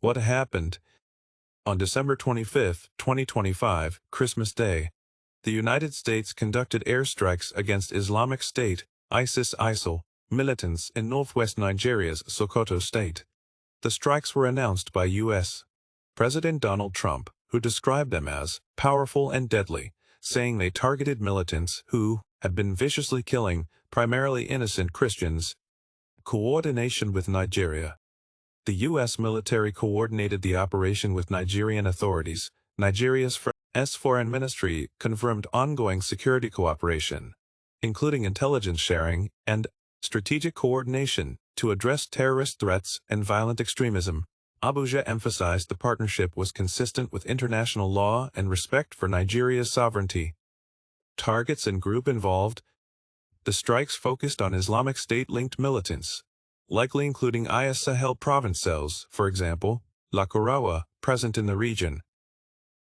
What happened? On December 25, 2025, Christmas Day, the United States conducted airstrikes against Islamic State, ISIL, militants in northwest Nigeria's Sokoto state. The strikes were announced by U.S. President Donald Trump, who described them as powerful and deadly, saying they targeted militants who had been viciously killing primarily innocent Christians. Coordination with Nigeria. The U.S. military coordinated the operation with Nigerian authorities. Nigeria's foreign ministry confirmed ongoing security cooperation, including intelligence sharing and strategic coordination to address terrorist threats and violent extremism. Abuja emphasized the partnership was consistent with international law and respect for Nigeria's sovereignty. Targets and group involved. The strikes focused on Islamic State-linked militants, likely including IS Sahel province cells, for example, La Korawa, present in the region.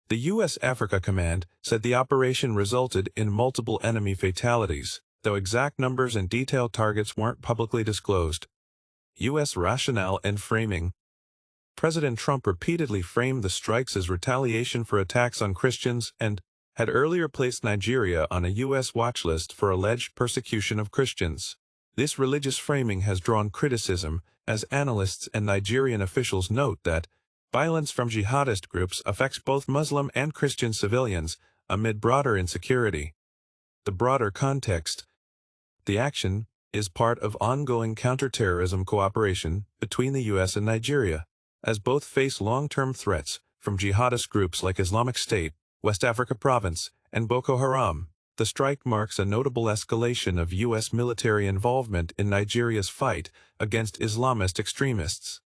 The U.S. Africa Command said the operation resulted in multiple enemy fatalities, though exact numbers and detailed targets weren't publicly disclosed. U.S. rationale and framing. President Trump repeatedly framed the strikes as retaliation for attacks on Christians and had earlier placed Nigeria on a U.S. watch list for alleged persecution of Christians. This religious framing has drawn criticism, as analysts and Nigerian officials note that violence from jihadist groups affects both Muslim and Christian civilians amid broader insecurity. The broader context. The action is part of ongoing counterterrorism cooperation between the U.S. and Nigeria, as both face long-term threats from jihadist groups like Islamic State, West Africa Province, and Boko Haram. The strike marks a notable escalation of U.S. military involvement in Nigeria's fight against Islamist extremists.